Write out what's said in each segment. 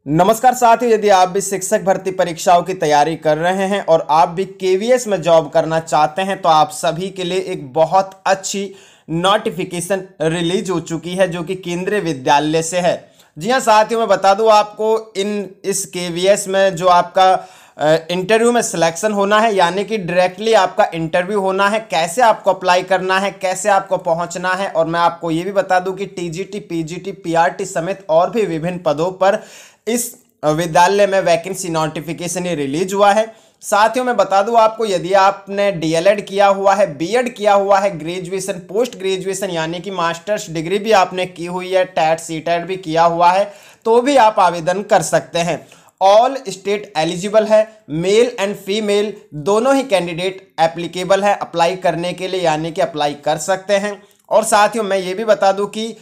नमस्कार साथियों, यदि आप भी शिक्षक भर्ती परीक्षाओं की तैयारी कर रहे हैं और आप भी केवीएस में जॉब करना चाहते हैं तो आप सभी के लिए एक बहुत अच्छी नोटिफिकेशन रिलीज हो चुकी है जो कि केंद्रीय विद्यालय से है। जी हाँ साथियों, मैं बता दूं आपको इस केवीएस में जो आपका इंटरव्यू में सिलेक्शन होना है, यानी कि डायरेक्टली आपका इंटरव्यू होना है, कैसे आपको अप्लाई करना है, कैसे आपको पहुंचना है। और मैं आपको ये भी बता दूं कि टीजीटी, पीजीटी, पीआरटी समेत और भी विभिन्न पदों पर इस विद्यालय में वैकेंसी नोटिफिकेशन ही रिलीज हुआ है। साथियों मैं बता दूं आपको, यदि आपने डीएलएड किया हुआ है, बीएड किया हुआ है, ग्रेजुएशन, पोस्ट ग्रेजुएशन यानी कि मास्टर्स डिग्री भी आपने की हुई है, टेट सीटेट भी किया हुआ है, तो भी आप आवेदन कर सकते हैं। ऑल स्टेट एलिजिबल है, मेल एंड फीमेल दोनों ही कैंडिडेट एप्लीकेबल है अप्लाई करने के लिए, यानी कि अप्लाई कर सकते हैं। और साथियों मैं ये भी बता दूं कि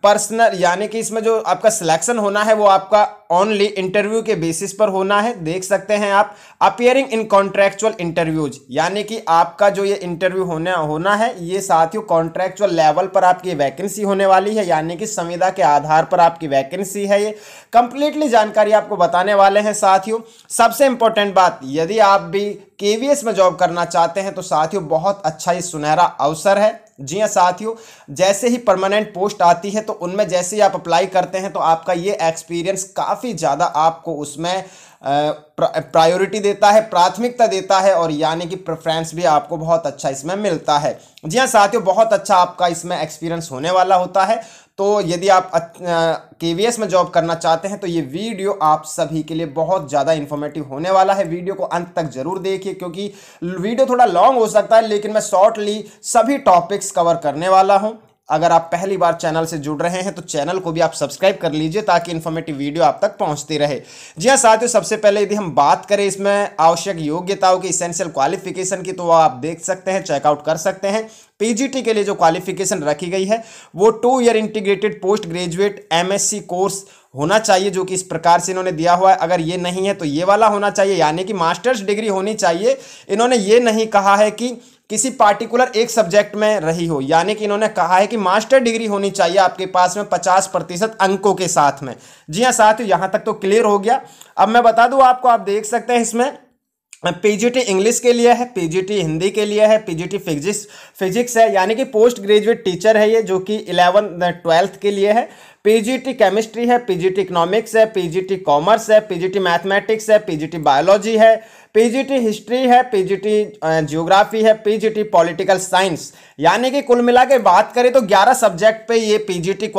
पर्सनल यानी कि इसमें जो आपका सिलेक्शन होना है वो आपका ओनली इंटरव्यू के बेसिस पर होना है। देख सकते हैं आप, अपियरिंग इन कॉन्ट्रेक्चुअल इंटरव्यूज, यानी कि आपका जो ये इंटरव्यू होना है ये साथियों कॉन्ट्रेक्चुअल लेवल पर आपकी वैकेंसी होने वाली है, यानी कि संविदा के आधार पर आपकी वैकेंसी है। ये कंप्लीटली जानकारी आपको बताने वाले हैं साथियों। सबसे इंपॉर्टेंट बात, यदि आप भी केवीएस में जॉब करना चाहते हैं तो साथियों बहुत अच्छा ये सुनहरा अवसर है। जी हाँ साथियों, जैसे ही परमानेंट पोस्ट आती है तो उनमें जैसे ही आप अप्लाई करते हैं तो आपका ये एक्सपीरियंस काफ़ी ज़्यादा आपको उसमें प्रायोरिटी देता है, प्राथमिकता देता है, और यानी कि प्रेफरेंस भी आपको बहुत अच्छा इसमें मिलता है। जी हाँ साथियों, बहुत अच्छा आपका इसमें एक्सपीरियंस होने वाला होता है। तो यदि आप केवीएस में जॉब करना चाहते हैं तो ये वीडियो आप सभी के लिए बहुत ज़्यादा इन्फॉर्मेटिव होने वाला है। वीडियो को अंत तक जरूर देखिए क्योंकि वीडियो थोड़ा लॉन्ग हो सकता है, लेकिन मैं शॉर्टली सभी टॉपिक्स कवर करने वाला हूं। अगर आप पहली बार चैनल से जुड़ रहे हैं तो चैनल को भी आप सब्सक्राइब कर लीजिए ताकि इन्फॉर्मेटिव वीडियो आप तक पहुंचती रहे। जी हाँ साथियों, सबसे पहले यदि हम बात करें इसमें आवश्यक योग्यताओं की, इसेंशियल क्वालिफिकेशन की, तो आप देख सकते हैं, चेकआउट कर सकते हैं। पीजीटी के लिए जो क्वालिफिकेशन रखी गई है वो 2 year integrated post graduate MSc course होना चाहिए, जो कि इस प्रकार से इन्होंने दिया हुआ है। अगर ये नहीं है तो ये वाला होना चाहिए, यानी कि मास्टर्स डिग्री होनी चाहिए। इन्होंने ये नहीं कहा है कि किसी पार्टिकुलर एक सब्जेक्ट में रही हो, यानी कि इन्होंने कहा है कि मास्टर डिग्री होनी चाहिए आपके पास में 50% अंकों के साथ में। जी हाँ साथियों, यहां तक तो क्लियर हो गया। अब मैं बता दूं आपको, आप देख सकते हैं इसमें पीजीटी इंग्लिश के लिए है, पीजीटी हिंदी के लिए है, पीजीटी फिजिक्स है, यानी कि पोस्ट ग्रेजुएट टीचर है ये, जो कि 11th-12th के लिए है। पीजीटी केमिस्ट्री है, पीजीटी इकोनॉमिक्स है, पीजीटी कॉमर्स है, पीजीटी मैथमेटिक्स है, पीजीटी बायोलॉजी है, पीजीटी हिस्ट्री है, पीजीटी ज्योग्राफी है, पीजीटी पॉलिटिकल साइंस। यानी कि कुल मिला के बात करें तो 11 सब्जेक्ट पे ये पीजीटी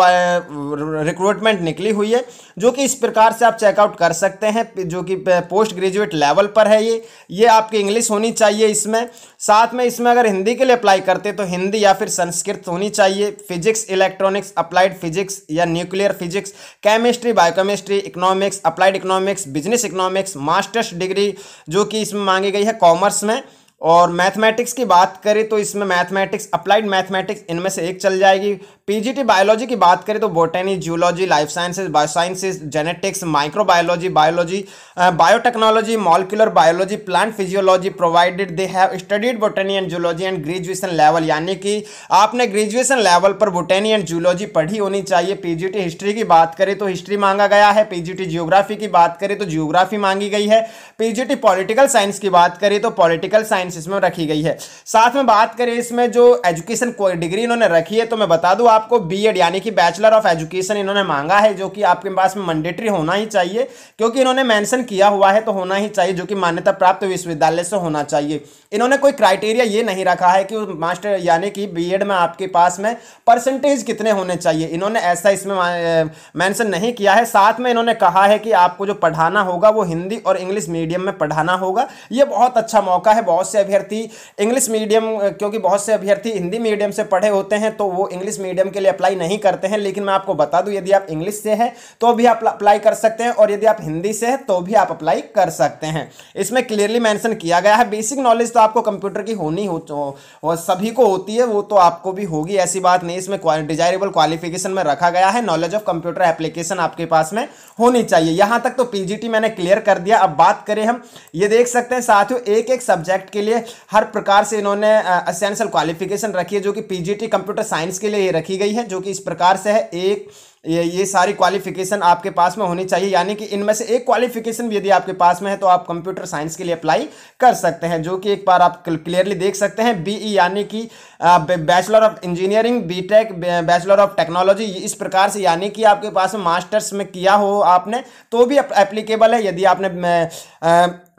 रिक्रूटमेंट निकली हुई है, जो कि इस प्रकार से आप चेकआउट कर सकते हैं, जो कि पोस्ट ग्रेजुएट लेवल पर है। ये आपकी इंग्लिश होनी चाहिए इसमें। साथ में इसमें अगर हिंदी के लिए अप्लाई करते तो हिंदी या फिर संस्कृत होनी चाहिए। फिजिक्स, इलेक्ट्रॉनिक्स, अप्लाइड फिजिक्स या nuclear physics, chemistry, biochemistry, economics, applied economics, business economics, masters degree जो कि इसमें मांगी गई है कॉमर्स में। और मैथमेटिक्स की बात करें तो इसमें मैथमेटिक्स, अप्लाइड मैथमेटिक्स इनमें से एक चल जाएगी। पीजीटी बायोलॉजी की बात करें तो botany, zoology, life sciences, biosciences, genetics, microbiology, biology, biotechnology, molecular biology, plant physiology, provided they have studied botany and zoology and graduation level, यानी कि आपने ग्रेजुएशन लेवल पर बोटनी एंड जूलॉजी पढ़ी होनी चाहिए। पीजीटी हिस्ट्री की बात करें तो हिस्ट्री मांगा गया है। पीजीटी जियोग्राफी की बात करें तो जियोग्राफी मांगी गई है। पीजीटी पॉलिटिकल साइंस की बात करें तो पॉलिटिकल साइंस इसमें रखी गई है। साथ में बात करें इसमें जो एजुकेशन डिग्री इन्होंने रखी है तो मैं बता दूं आपको, बीएड यानी कि बैचलर ऑफ एजुकेशन इन्होंने मांगा है, जो कि आपके पास में मैंडेटरी होना ही चाहिए, क्योंकि इन्होंने मेंशन किया हुआ है तो होना ही चाहिए, जो कि मान्यता प्राप्त विश्वविद्यालय से होना चाहिए। इन्होंने कोई क्राइटेरिया ये नहीं रखा है कि मास्टर यानी कि बीएड में आपके पास में परसेंटेज कितने होने चाहिए, इन्होंने ऐसा इसमें मेंशन नहीं किया है। साथ में इन्होंने कहा है कि आपको जो पढ़ाना होगा वो हिंदी और इंग्लिश मीडियम में पढ़ाना होगा। ये बहुत अच्छा मौका है। बहुत से अभ्यर्थी इंग्लिश मीडियम, क्योंकि बहुत से अभ्यर्थी हिंदी मीडियम से पढ़े होते हैं तो वो इंग्लिश मीडियम के लिए अप्लाई नहीं करते हैं, लेकिन मैं आपको बता दूं यदि आप इंग्लिश से हैं तो भी आप अप्लाई कर सकते हैं, और यदि आप हिंदी से हैं तो भी आप अप्लाई कर सकते हैं। इसमें क्लियरली मेंशन किया गया है। बेसिक नॉलेज तो आपको कंप्यूटर की होनी हो सभी को होती है, वो तो आपको भी होगी, ऐसी बात नहीं। इसमें डिजायरेबल क्वालिफिकेशन में रखा गया है नॉलेज ऑफ कंप्यूटर एप्लीकेशन आपके पास में होनी चाहिए। यहां तक तो पीजीटी मैंने क्लियर कर दिया। अब बात करें हम, ये देख सकते हैं साथियों, एक एक सब्जेक्ट के लिए हर प्रकार से इन्होंने एसेंशियल क्वालिफिकेशन रखी है, जो कि पीजीटी कंप्यूटर साइंस के लिए रखी गई है, जो कि इस प्रकार से है। एक ये सारी क्वालिफिकेशन आपके पास में होनी चाहिए, यानी कि इनमें से एक क्वालिफिकेशन भी यदि आपके पास में है तो आप कंप्यूटर साइंस के लिए अप्लाई कर सकते हैं, जो कि एक बार आप क्लियरली देख सकते हैं। बीई यानी कि bachelor of engineering, BTech, bachelor of technology, इस प्रकार से, यानी कि आपके पास में मास्टर्स में किया हो आपने तो भी एप्लीकेबल है। यदि आपने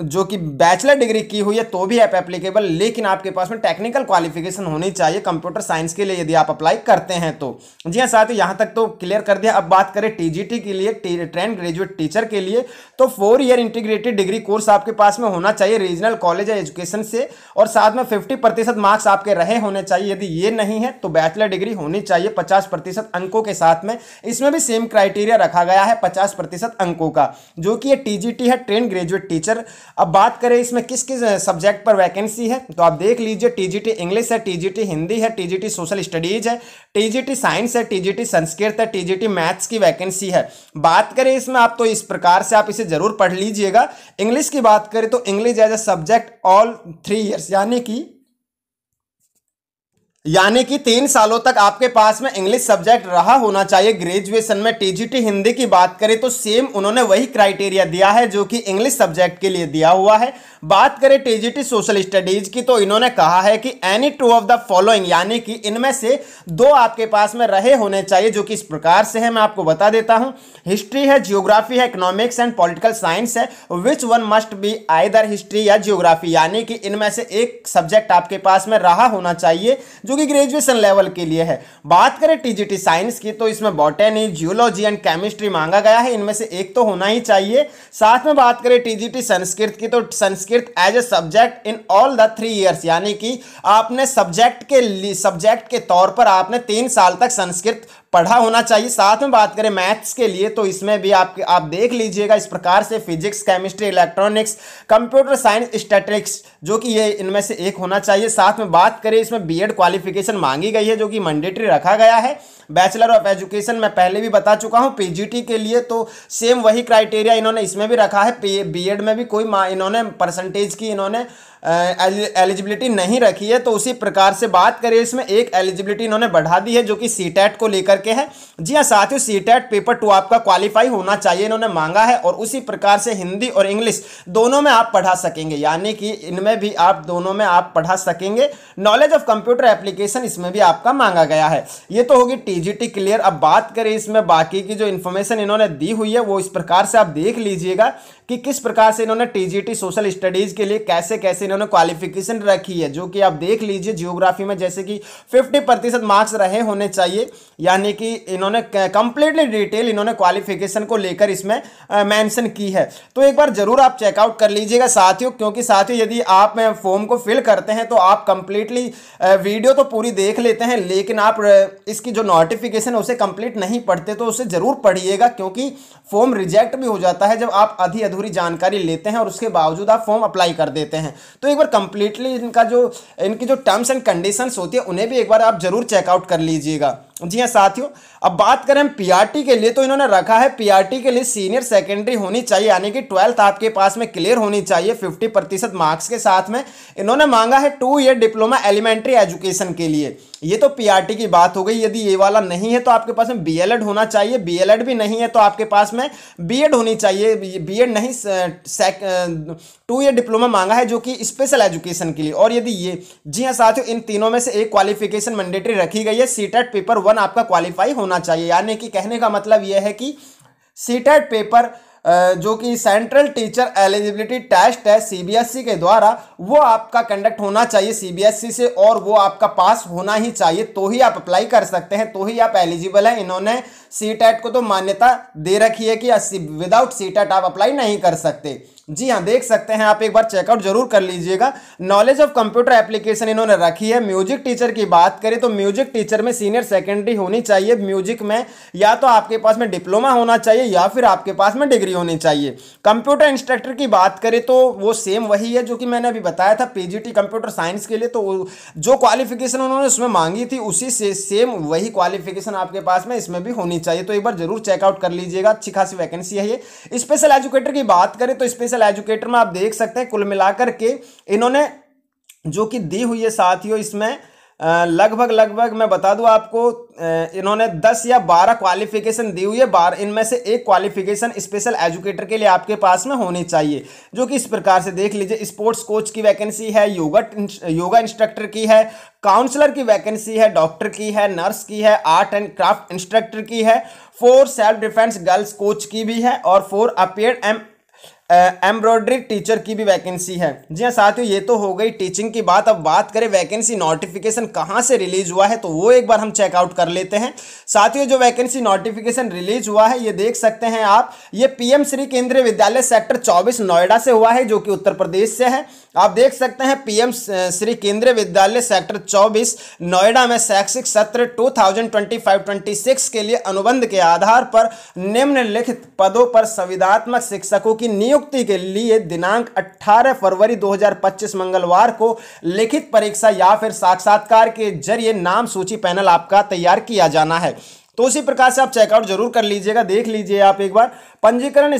जो कि बैचलर डिग्री की हुई है तो भी एप्लीकेबल, लेकिन आपके पास में टेक्निकल क्वालिफिकेशन होनी चाहिए कंप्यूटर साइंस के लिए यदि आप अप्लाई करते हैं तो। जी हाँ साथियों, यहाँ तक तो क्लियर कर दिया। अब बात करें टीजीटी के लिए, ट्रेंड ग्रेजुएट टीचर के लिए, तो 4 ईयर इंटीग्रेटेड डिग्री कोर्स आपके पास में होना चाहिए रीजनल कॉलेज एजुकेशन से, और साथ में 50% मार्क्स आपके रहे होने चाहिए। यदि ये नहीं है तो बैचलर डिग्री होनी चाहिए 50% अंकों के साथ में। इसमें भी सेम क्राइटेरिया रखा गया है 50% अंकों का, जो कि ये टीजीटी है, ट्रेंड ग्रेजुएट टीचर। अब बात करें इसमें किस किस सब्जेक्ट पर वैकेंसी है, तो आप देख लीजिए, टीजीटी इंग्लिश है, टीजीटी हिंदी है, टीजीटी सोशल स्टडीज है, टीजीटी साइंस है, टीजीटी संस्कृत है, टीजीटी मैथ्स की वैकेंसी है। बात करें इसमें आप तो इस प्रकार से आप इसे जरूर पढ़ लीजिएगा। इंग्लिश की बात करें तो English as a subject all 3 years, यानी कि 3 सालों तक आपके पास में इंग्लिश सब्जेक्ट रहा होना चाहिए ग्रेजुएशन में। टीजीटी हिंदी की बात करें तो सेम उन्होंने वही क्राइटेरिया दिया है जो कि इंग्लिश सब्जेक्ट के लिए दिया हुआ है। बात करें टीजीटी सोशल स्टडीज की तो इन्होंने कहा है कि एनी 2 ऑफ द फॉलोइंग, यानी कि इनमें से 2 आपके पास में रहे होने चाहिए, जो कि इस प्रकार से है, मैं आपको बता देता हूं। हिस्ट्री है, जियोग्राफी है, इकोनॉमिक्स एंड पॉलिटिकल साइंस है। Which one must be either history या जियोग्राफी, यानी कि इनमें से एक सब्जेक्ट आपके पास में रहा होना चाहिए जो कि ग्रेजुएशन लेवल के लिए है। बात करें टीजीटी साइंस की तो इसमें बॉटनी, जियोलॉजी एंड केमिस्ट्री मांगा गया है, इनमें से एक तो होना ही चाहिए। साथ में बात करें टीजीटी संस्कृत की तो Sanskrit as a subject in all the 3 years, यानी कि आपने सब्जेक्ट के तौर पर आपने 3 साल तक संस्कृत पढ़ा होना चाहिए। साथ में बात करें मैथ्स के लिए तो इसमें भी आप देख लीजिएगा इस प्रकार से, physics, chemistry, electronics, computer science, statistics, जो कि ये इनमें से एक होना चाहिए। साथ में बात करें इसमें बीएड क्वालिफिकेशन मांगी गई है, जो कि मैंडेटरी रखा गया है। बैचलर ऑफ एजुकेशन मैं पहले भी बता चुका हूं। पीजीटी के लिए तो सेम वही क्राइटेरिया इन्होंने इसमें भी रखा है। बीएड में भी कोई इन्होंने परसेंटेज की इन्होंने एलिजिबिलिटी नहीं रखी है, तो उसी प्रकार से बात करें इसमें एक एलिजिबिलिटी इन्होंने बढ़ा दी है जो कि सीटेट को लेकर के है। जी हाँ साथियों, सीटेट पेपर 2 आपका क्वालिफाई होना चाहिए इन्होंने मांगा है, और उसी प्रकार से हिंदी और इंग्लिश दोनों में आप पढ़ा सकेंगे, यानी कि इनमें भी आप दोनों में आप पढ़ा सकेंगे। नॉलेज ऑफ कंप्यूटर एप्लीकेशन इसमें भी आपका मांगा गया है। ये तो होगी टीजीटी क्लियर। अब बात करें इसमें बाकी की जो इन्फॉर्मेशन इन्होंने दी हुई है वो इस प्रकार से आप देख लीजिएगा कि किस प्रकार से इन्होंने टीजीटी सोशल स्टडीज के लिए कैसे कैसे इन्होंने क्वालिफिकेशन रखी है, जो कि आप देख लीजिए। जियोग्राफी में जैसे कि 50% मार्क्स रहे होने चाहिए, यानी कि इन्होंने कंप्लीटली डिटेल इन्होंने क्वालिफिकेशन को लेकर इसमें मेंशन की है। तो एक बार जरूर आप चेकआउट कर लीजिएगा साथियों, क्योंकि साथियों यदि आप फॉर्म को फिल करते हैं तो आप कंप्लीटली वीडियो तो पूरी देख लेते हैं, लेकिन आप इसकी जो नोटिफिकेशन है उसे कंप्लीट नहीं पढ़ते, तो उसे जरूर पढ़िएगा, क्योंकि फॉर्म रिजेक्ट भी हो जाता है जब आप आधी अधूरी जानकारी लेते हैं और उसके बावजूद आप फॉर्म अप्लाई कर देते हैं। तो एक बार कंप्लीटली इनकी जो टर्म्स एंड कंडीशंस होती है उन्हें भी एक बार आप जरूर चेकआउट कर लीजिएगा। जी हाँ साथियों, अब बात करें हम पीआरटी के लिए तो इन्होंने रखा है पीआरटी के लिए सीनियर सेकेंडरी होनी चाहिए, यानी कि 12th आपके पास में क्लियर होनी चाहिए 50% मार्क्स के साथ में। इन्होंने मांगा है 2 ईयर डिप्लोमा एलिमेंट्री एजुकेशन के लिए। ये तो पीआरटी की बात हो गई। यदि ये वाला नहीं है तो आपके पास में बीएलएड होना चाहिए, बीएलएड भी नहीं है तो आपके पास में बीएड होनी चाहिए। बीएड नहीं, 2 ईयर डिप्लोमा मांगा है जो कि स्पेशल एजुकेशन के लिए। और यदि ये, जी हाँ साथियों, इन तीनों में से एक क्वालिफिकेशन मैंडेटरी रखी गई है। सीटेट पेपर 1 आपका क्वालिफाई होना चाहिए, यानी कि कहने का मतलब यह है कि सीटेट पेपर जो कि सेंट्रल टीचर एलिजिबिलिटी टेस्ट है सीबीएसई के द्वारा, वो आपका कंडक्ट होना चाहिए सीबीएसई से, और वो आपका पास होना ही चाहिए, तो ही आप अप्लाई कर सकते हैं, तो ही आप एलिजिबल हैं। इन्होंने सीटेट को तो मान्यता दे रखी है कि विदाउट सीटेट आप अप्लाई नहीं कर सकते। जी हाँ, देख सकते हैं आप, एक बार चेकआउट जरूर कर लीजिएगा। नॉलेज ऑफ कंप्यूटर एप्लीकेशन इन्होंने रखी है। म्यूजिक टीचर की बात करें तो म्यूजिक टीचर में सीनियर सेकेंडरी होनी चाहिए। म्यूजिक में या तो आपके पास में डिप्लोमा होना चाहिए या फिर आपके पास में डिग्री होनी चाहिए। कंप्यूटर इंस्ट्रक्टर की बात करें तो वो सेम वही है जो कि मैंने अभी बताया था पीजीटी कंप्यूटर साइंस के लिए। तो जो क्वालिफिकेशन उन्होंने उसमें मांगी थी उसी से सेम वही क्वालिफिकेशन आपके पास में इसमें भी होनी चाहिए। तो एक बार जरूर चेकआउट कर लीजिएगा, अच्छी खासी वैकेंसी है ये। स्पेशल एजुकेटर की बात करें तो स्पेशल एजुकेटर में आप देख सकते हैं कुल मिलाकर के इन्होंने जो कि दी हुई है साथियों, इसमें लगभग लगभग मैं बता दूं आपको, इन्होंने 10 या 12 क्वालिफिकेशन दी हुई है। 12 इनमें से एक क्वालिफिकेशन स्पेशल एजुकेटर के लिए आपके पास में होनी चाहिए, जो कि इस प्रकार से देख लीजिए। स्पोर्ट्स कोच की वैकेंसी है, योगा इंस्ट्रक्टर की है, काउंसलर की वैकेंसी है, डॉक्टर की है, नर्स की है, आर्ट एंड क्राफ्ट इंस्ट्रक्टर की है, 4 सेल्फ डिफेंस गर्ल्स कोच की भी है और 4 अपेयर्ड एम्ब्रॉयडरी टीचर की भी वैकेंसी है। जी हाँ साथियों, ये तो हो गई टीचिंग की बात। अब बात करें वैकेंसी नोटिफिकेशन कहाँ से रिलीज हुआ है, तो वो एक बार हम चेकआउट कर लेते हैं। साथियों, जो वैकेंसी नोटिफिकेशन रिलीज हुआ है ये देख सकते हैं आप, ये पीएम श्री केंद्रीय विद्यालय सेक्टर 24 नोएडा से हुआ है, जो कि उत्तर प्रदेश से है। आप देख सकते हैं पीएम श्री केंद्रीय विद्यालय सेक्टर 24 नोएडा में शैक्षिक सत्र 2025-26 के लिए अनुबंध के आधार पर निम्नलिखित पदों पर संविदात्मक शिक्षकों की नियुक्ति के लिए दिनांक 18 फरवरी 2025 मंगलवार को लिखित परीक्षा या फिर साक्षात्कार के जरिए नाम सूची पैनल आपका तैयार किया जाना है। तो उसी प्रकार से आप चेकआउट जरूर कर लीजिएगा। देख लीजिए आप एक बार पंजीकरण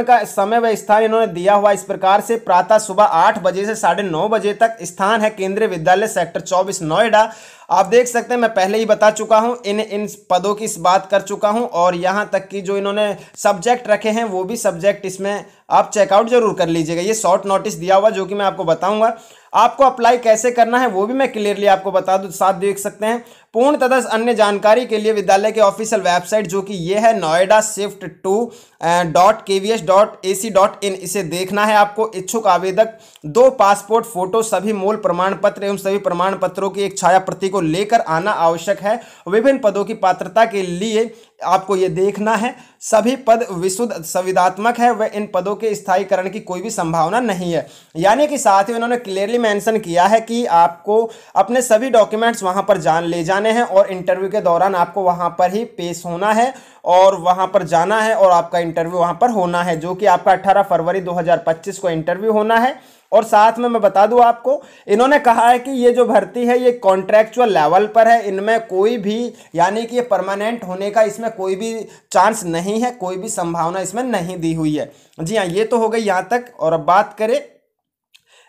का समय व स्थान इन्होंने दिया हुआ इस प्रकार से, प्रातः सुबह 8 बजे से 9:30 बजे तक। स्थान है केंद्रीय विद्यालय सेक्टर 24 नोएडा। आप देख सकते हैं मैं पहले ही बता चुका हूं, इन पदों की इस बात कर चुका हूं, और यहां तक कि जो इन्होंने सब्जेक्ट रखे हैं वो भी सब्जेक्ट इसमें आप चेकआउट जरूर कर लीजिएगा। ये शॉर्ट नोटिस दिया हुआ जो कि मैं आपको बताऊंगा। आपको अप्लाई कैसे करना है वो भी मैं क्लियरली आपको बता दूं, साथ देख सकते हैं। पूर्ण तथा अन्य जानकारी के लिए विद्यालय के ऑफिशियल वेबसाइट जो कि ये है noida-shift2.kvs.ac.in, इसे देखना है आपको। इच्छुक आवेदक 2 पासपोर्ट फोटो, सभी मूल प्रमाण पत्र एवं सभी प्रमाण पत्रों की एक छाया प्रति को लेकर आना आवश्यक है। विभिन्न पदों की पात्रता के लिए आपको ये देखना है, सभी पद विशुद्ध संविदात्मक है व इन पदों के स्थायीकरण की कोई भी संभावना नहीं है। यानी कि साथ ही उन्होंने क्लियरली मेंशन किया है कि आपको अपने सभी डॉक्यूमेंट्स वहां पर ले जाने हैं और इंटरव्यू के दौरान आपको वहां पर ही पेश होना है और वहां पर जाना है और आपका इंटरव्यू वहां पर होना है, जो कि आपका 18 फरवरी 2025 को इंटरव्यू होना है। और साथ में मैं बता दूं आपको, इन्होंने कहा है कि ये जो भर्ती है ये कॉन्ट्रैक्चुअल लेवल पर है, इनमें कोई भी यानी कि ये परमानेंट होने का इसमें कोई भी चांस नहीं है, कोई भी संभावना इसमें नहीं दी हुई है। जी हाँ, ये तो हो गई यहाँ तक। और अब बात करें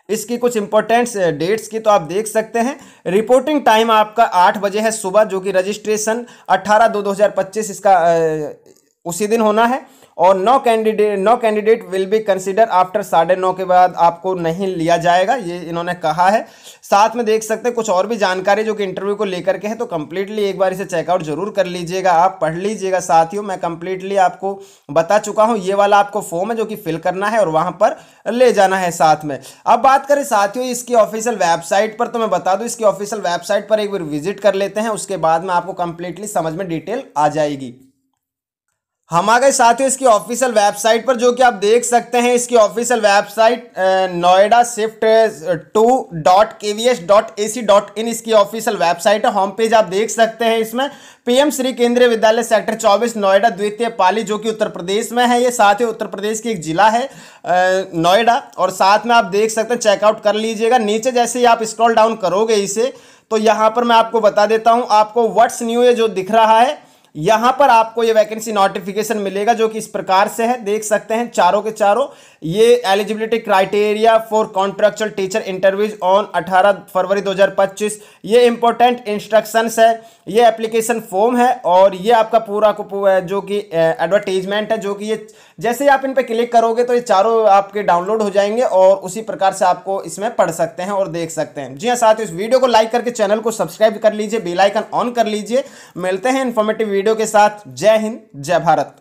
इसकी कुछ इंपॉर्टेंट डेट्स की, तो आप देख सकते हैं रिपोर्टिंग टाइम आपका 8 बजे है सुबह, जो कि रजिस्ट्रेशन 18/2/2025 इसका उसी दिन होना है। और no candidate will be consider after 9:30 के बाद आपको नहीं लिया जाएगा, ये इन्होंने कहा है। साथ में देख सकते हैं कुछ और भी जानकारी जो कि इंटरव्यू को लेकर के है, तो कंप्लीटली एक बार इसे चेकआउट जरूर कर लीजिएगा, आप पढ़ लीजिएगा। साथियों, मैं कंप्लीटली आपको बता चुका हूं, ये वाला आपको फॉर्म है जो कि फिल करना है और वहां पर ले जाना है साथ में। अब बात करें साथियों इसकी ऑफिशियल वेबसाइट पर, तो मैं बता दूं इसकी ऑफिशियल वेबसाइट पर एक बार विजिट कर लेते हैं, उसके बाद में आपको कंप्लीटली समझ में डिटेल आ जाएगी। हम आ गए साथियों इसकी ऑफिशियल वेबसाइट पर, जो कि आप देख सकते हैं इसकी ऑफिशियल वेबसाइट noida-shift2.kvs.ac.in इसकी ऑफिशियल वेबसाइट है। होम पेज आप देख सकते हैं, इसमें पीएम श्री केंद्रीय विद्यालय सेक्टर 24 नोएडा द्वितीय पाली, जो कि उत्तर प्रदेश में है। ये साथ ही उत्तर प्रदेश की एक जिला है नोएडा। और साथ में आप देख सकते हैं, चेकआउट कर लीजिएगा। नीचे जैसे ही आप स्क्रॉल डाउन करोगे इसे, तो यहाँ पर मैं आपको बता देता हूँ, आपको व्हाट्स न्यू ये जो दिख रहा है, यहां पर आपको ये वैकेंसी नोटिफिकेशन मिलेगा, जो कि इस प्रकार से है। देख सकते हैं चारों के चारों, ये eligibility criteria for contractual teacher interviews on 18 फरवरी 2025, ये इंपॉर्टेंट इंस्ट्रक्शंस है, ये एप्लीकेशन फॉर्म है, और ये आपका पूरा को जो कि एडवर्टीजमेंट है, जो कि ये जैसे ही आप इन पे क्लिक करोगे तो ये चारों आपके डाउनलोड हो जाएंगे और उसी प्रकार से आपको इसमें पढ़ सकते हैं और देख सकते हैं। जी हाँ साथियों, इस वीडियो को लाइक करके चैनल को सब्सक्राइब कर लीजिए, बेल आइकन ऑन कर लीजिए। मिलते हैं इन्फॉर्मेटिव वीडियो के साथ। जय हिंद, जय भारत।